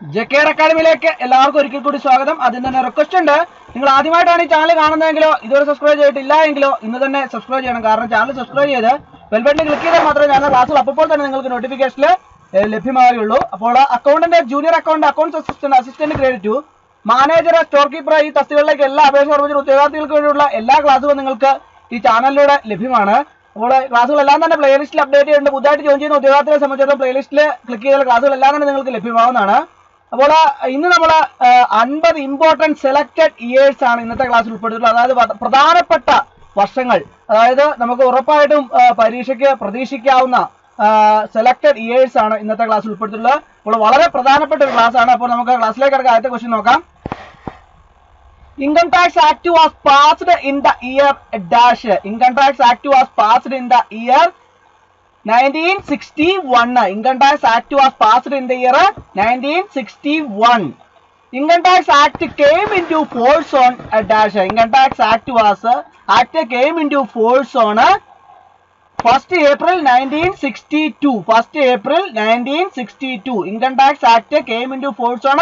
JAYAKRISHNAN അക്കാഡമിയിലേക്ക് എല്ലാവർക്കും ഒരിക്കൽ കൂടി സ്വാഗതം. അതിന് തന്നെ റിക്വസ്റ്റ് ഉണ്ട്, നിങ്ങൾ ആദ്യമായിട്ടാണ് ഈ ചാനൽ കാണുന്നതെങ്കിലോ ഇതുവരെ സബ്സ്ക്രൈബ് ചെയ്തിട്ടില്ല എങ്കിലോ ഇന്ന് തന്നെ സബ്സ്ക്രൈബ് ചെയ്യണം. കാരണം ചാനൽ സബ്സ്ക്രൈബ് ചെയ്ത് ബെൽ ബട്ടൺ ക്ലിക്ക് ചെയ്താൽ മാത്രമേ ഞാൻ ക്ലാസ്സിൽ അപ്പോൾ തന്നെ നിങ്ങൾക്ക് നോട്ടിഫിക്കേഷനിൽ ലഭ്യമാവുകയുള്ളൂ. അപ്പോൾ accountant, junior accounts assistant, assistant grade 2, manager, store keeper ഈ തസ്തികകളിലേക്ക് എല്ലാ അപേക്ഷ സമർപ്പിച്ച ഉദ്യോഗാർത്ഥികൾക്ക് വേണ്ടിയുള്ള എല്ലാ ക്ലാസ്സുകളും നിങ്ങൾക്ക് ഈ ചാനലിലൂടെ ലഭ്യമാണ്. അപ്പോൾ ക്ലാസ്സുകളെല്ലാം തന്നെ പ്ലേലിസ്റ്റിൽ അപ്ഡേറ്റ് ചെയ്യുന്നുണ്ട്. പുതുതായിട്ട് ജോയിൻ ചെയ്യുന്ന ഉദ്യോഗാർത്ഥികളെ സംബന്ധിച്ചിടത്തോളം പ്ലേലിസ്റ്റിൽ ക്ലിക്ക് ചെയ്ത ക്ലാസ്സുകളെല്ലാം തന്നെ നിങ്ങൾക്ക് ലഭ്യമാവുന്നതാണ്. അപ്പോൾ ഇന്ന് നമ്മൾ 50 ഇമ്പോർട്ടന്റ് സെലക്ടഡ് ഇയേഴ്സ് ആണ് ഇന്നത്തെ ക്ലാസ്സിൽ ഉൾപ്പെടുത്തിയിട്ടുള്ളത്. അതായത് പ്രധാനപ്പെട്ട വർഷങ്ങൾ, അതായത് നമുക്ക് ഉറപ്പായിട്ടും പരീക്ഷയ്ക്ക് പ്രതീക്ഷിക്കാവുന്ന സെലക്ടഡ് ഇയേഴ്സ് ആണ് ഇന്നത്തെ ക്ലാസ്സിൽ ഉൾപ്പെടുത്തിയിട്ടുള്ളത്. അപ്പോൾ വളരെ പ്രധാനപ്പെട്ട ഒരു ക്ലാസ് ആണ്. അപ്പോൾ നമുക്ക് ക്ലാസ്സിലേക്ക് കിടക്കുക. ആദ്യത്തെ ക്വസ്റ്റ്യൻ നോക്കാം. Income Tax Act was passed in the year dash. Income Tax Act was passed in the year 1961. Income Tax Act was passed in the year 1961. Income Tax Act came into force on a dash. Income Tax Act came into force on 1st April 1962. 1st April 1962. Income Tax Act came into force on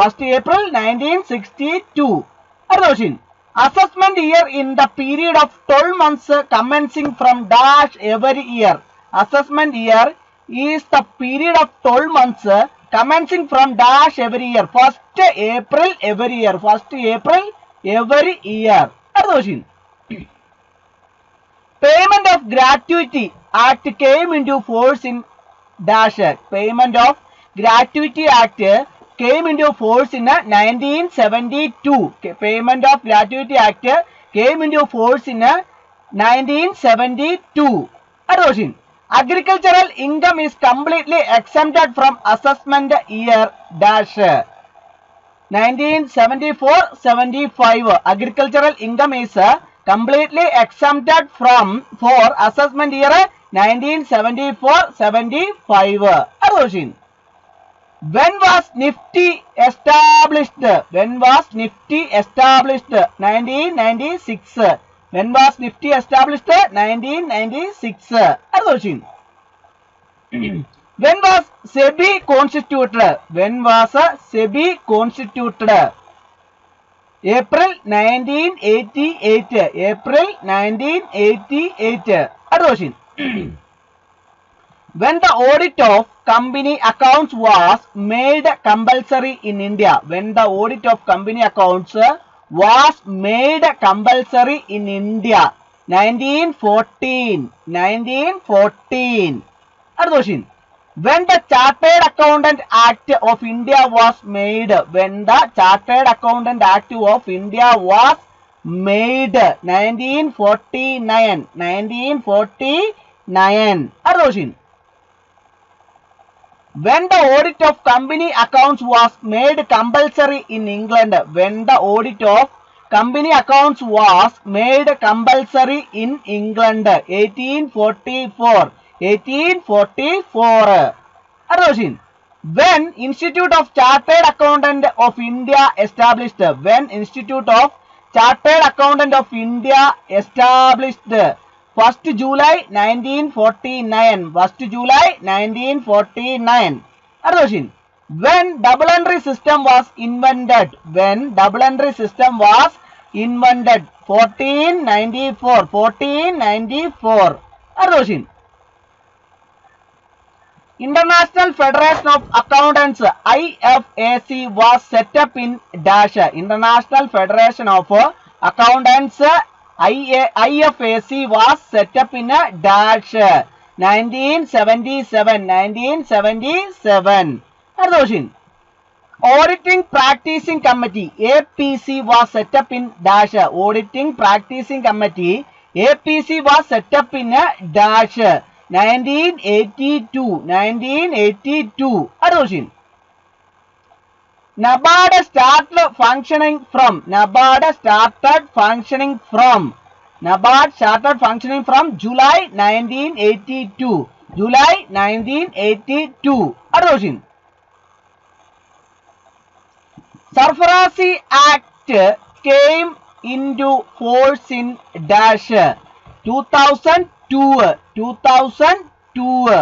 1st April 1962. Assessment year in the period of 12 months commencing from dash every year. Assessment year is the period of 12 months commencing from dash every year. 1st April every year. 1st April every year. Payment of Gratuity Act came into force in dash. Payment of Gratuity Act came into force in 1972. Payment of Gratuity Act came into force in 1972. Agricultural income is completely exempted from assessment year dash 1974-75. Agricultural income is completely exempted for assessment year 1974-75. When was Nifty established? When was Nifty established? 1996. When was Nifty established? 1996. When was SEBI constituted? When was SEBI constituted? April 1988. April 1988. When the audit of company accounts was made compulsory in India. When the audit of company accounts was made compulsory in India. 1914. 1914. When the Chartered Accountant Act of India was made. When the Chartered Accountant Act of India was made. 1949. 1949. When the audit of company accounts was made compulsory in England. When the audit of company accounts was made compulsory in England. 1844. 1844. When Institute of Chartered Accountant of India established. When Institute of Chartered Accountant of India established. 1st July 1949. 1st July 1949. When double entry system was invented. When double entry system was invented. 1494. 1494. International Federation of Accountants IFAC was set up in dash. International Federation of Accountants IFAC was set up in a dash 1977. 1977. Auditing Practicing Committee APC was set up in dash. Auditing Practicing Committee APC was set up in a dash 1982. 1982. NABARD started functioning from. NABARD started functioning from. NABARD started functioning from July 1982. July 1982. Sarfarazi Act came into force in dash 2002. 2002.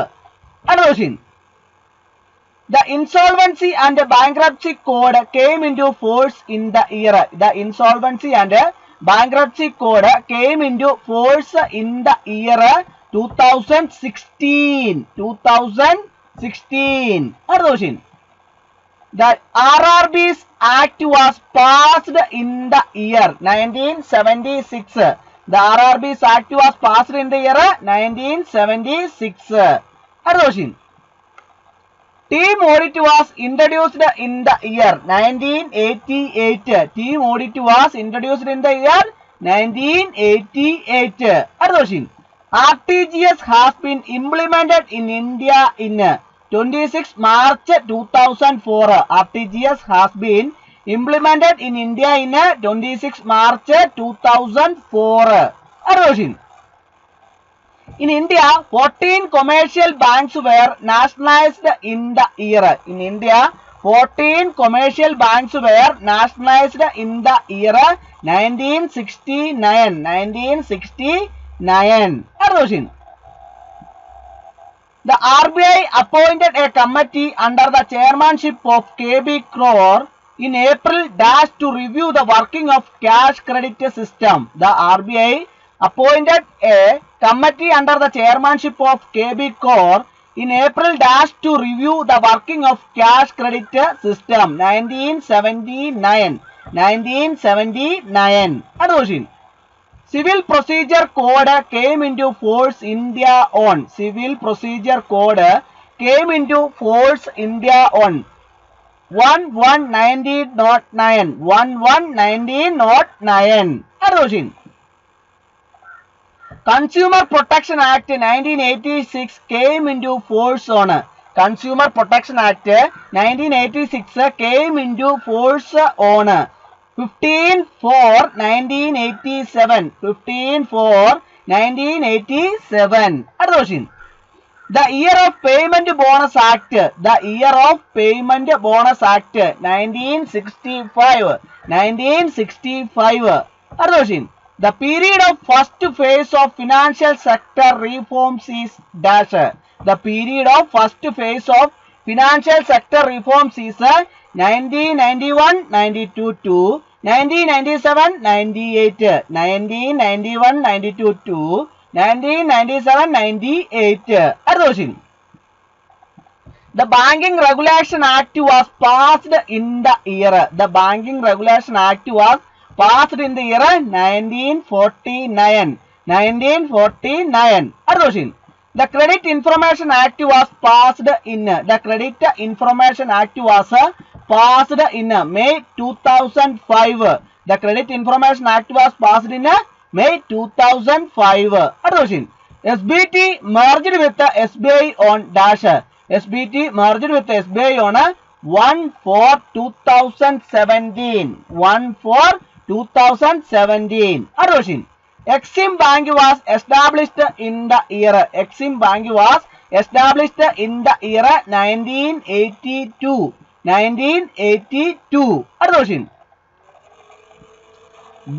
The insolvency and bankruptcy code came into force in the year. The insolvency and bankruptcy code came into force in the year 2016. 2016. അടുത്ത question. The RRB's Act was passed in the year 1976. The RRB's Act was passed in the year 1976. അടുത്ത question. Team Audit was introduced in the year 1988. Team Audit was introduced in the year 1988. അടുത്ത question. RTGS has been implemented in India in 26 March 2004. RTGS has been implemented in India in 26 March 2004. അടുത്ത question. In India, 14 commercial banks were nationalized in the year. In India, 14 commercial banks were nationalized in the year 1969. 1969. Other question. The RBI appointed a committee under the chairmanship of KB Crore in April to review the working of cash credit system. The RBI appointed a committee under the chairmanship of KB Crore in April to review the working of cash credit system. 1979. 1979. Other question. Civil Procedure Code came into force India on. Civil Procedure Code came into force India on 1/1/1909. 1/1/1909. Other question. Consumer Protection Act 1986 came into force on. Consumer Protection Act 1986 came into force on 15/4/1987. 15/4/1987. Other question. The Year of Payment Bonus Act. The Year of Payment Bonus Act 1965. 1965. Other question. The period of first phase of financial sector reforms is dash. The period of first phase of financial sector reforms is 1991-92 to 1997-98. 1991-92 to 1997-98. Other question. The Banking Regulation Act was passed in the year. The Banking Regulation Act was passed in the year 1949. 1949. Other question. The Credit Information Act was passed in. The Credit Information Act was passed in May 2005. The Credit Information Act was passed in May 2005. Other question. SBT merged with the SBI on dash. SBT merged with the SBI on 1/4/2017. 1/4/2017. Other question. Exim Bank was established in the year. Exim Bank was established in the year 1982. 1982. Other question.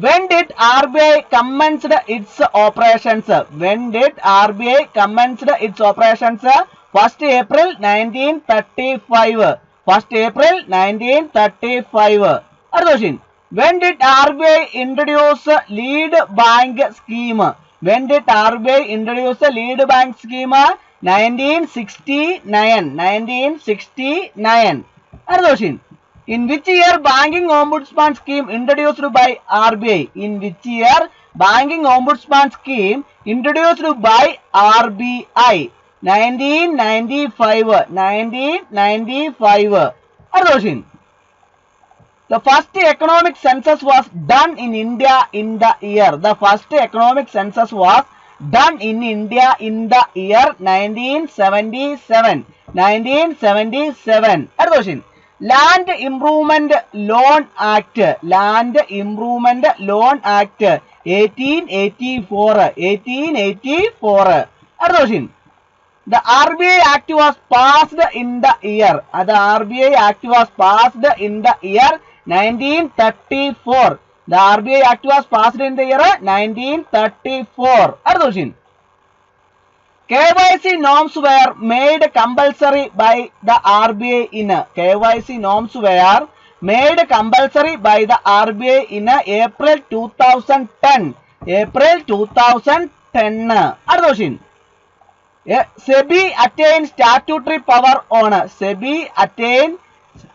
When did RBI commenced its operations? When did RBI commenced its operations? 1st April 1935. 1st April 1935. Other question. When did RBI introduce lead bank scheme? When did RBI introduce the lead bank scheme? 1969. 1969. Other question. In which year Banking Ombudsman scheme introduced by RBI? In which year Banking Ombudsman scheme introduced by RBI? 1995. 1995. Other question. The first economic census was done in India in the year. The first economic census was done in India in the year 1977. 1977. Other question. Land Improvement Loan Act. Land Improvement Loan Act 1884. 1884. Other question. The RBI Act was passed in the year. The RBI Act was passed in the year 1934. The RBI Act was passed in the year 1934. Other question. KYC norms were made compulsory by the RBI in KYC norms were made compulsory by the RBI in April 2010. April 2010. അടുത്ത question. SEBI attained statutory power on SEBI attained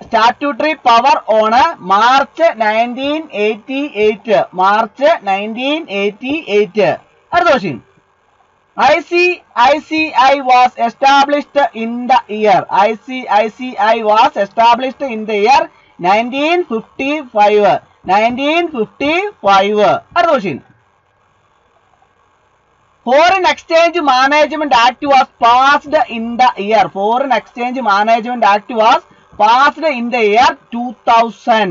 statutory power on March 1988. March 1988. അടുത്ത question. ICICI was established in the year. ICICI was established in the year 1955. 1955. അടുത്ത question. Foreign Exchange Management Act was passed in the year. Foreign Exchange Management Act was passed in the year 2000.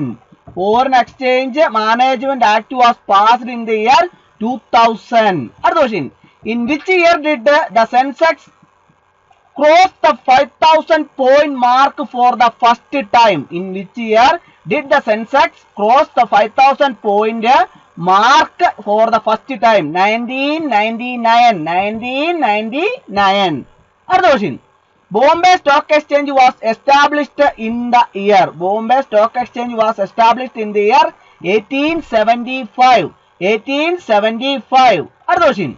Foreign Exchange Management Act was passed in the year 2000. അടുത്ത question. In which year did the Sensex cross the 5,000 point mark for the first time? In which year did the Sensex cross the 5,000 point mark for the first time? 1999. 1999. അടുത്ത question. Bombay Stock Exchange was established in the year. Bombay Stock Exchange was established in the year 1875. 1875. അടുത്ത question.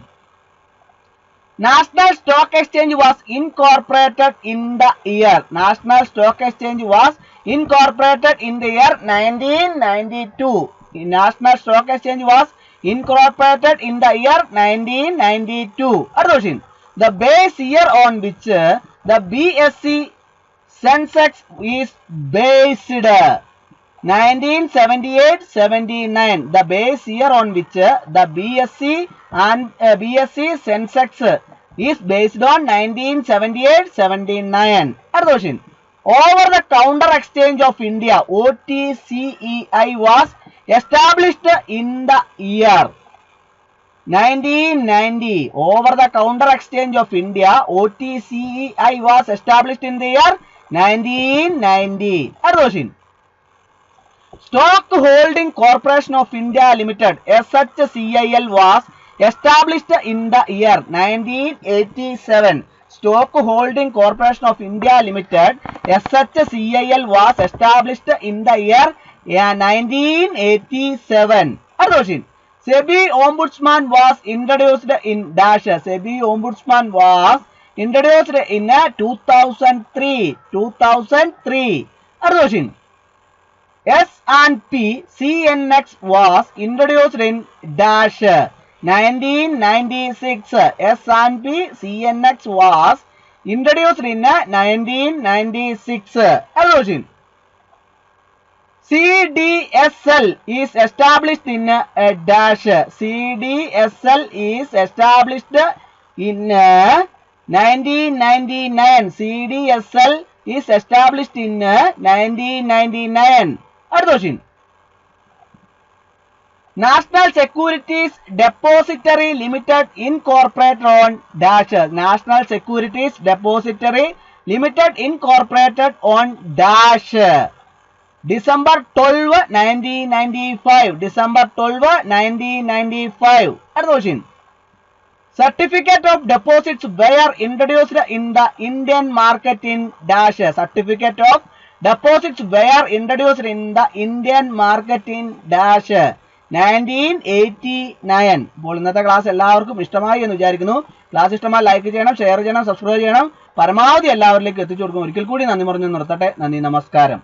National Stock Exchange was incorporated in the year. National Stock Exchange was incorporated in the year 1992. National Stock Exchange was incorporated in the year 1992. അടുത്ത question. The base year on which the BSE Sensex is based. 1978-79. The base year on which the BSE and BSE Sensex is based on 1978-79. അടുത്ത question. Over the Counter Exchange of India OTCEI was established in the year 1990. Over the Counter Exchange of India OTCEI was established in the year 1990. അടുത്ത question. Stock Holding Corporation of India Limited SHCIL was established in the year 1987. Stock Holding Corporation of India Limited SHCIL was established in the year 1987. അടുത്ത question. SEBI Ombudsman was introduced in dash. SEBI Ombudsman was introduced in 2003. 2003. അടുത്ത question. S&P CNX was introduced in dash. 1996. S&P CNX was introduced in 1996. അടുത്ത question. CDSL is established in dash. CDSL is established in 1999. CDSL is established in 1999. അടുത്ത question. National Securities Depository Limited Incorporated on dash. National Securities Depository Limited Incorporated on dash. December 12, 1995. December 12, 1995. അടുത്ത question. Certificate of deposits were introduced in the Indian market in dash. Certificate of deposits were introduced in the Indian market in dash. 1989. അപ്പോൾ ഇന്നത്തെ class എല്ലാവർക്കും ഇഷ്ടമായി എന്ന് വിചാരിക്കുന്നു. Class ഇഷ്ടമായി like ചെയ്യണം, share ചെയ്യണം, സബ്സ്ക്രൈബ് ചെയ്യണം. പരമാവധി എല്ലാവരിലേക്കും എത്തിച്ചു കൊടുക്കും. ഒരിക്കൽ കൂടി നന്ദി പറഞ്ഞു നിർത്തട്ടെ. നന്ദി, നമസ്കാരം.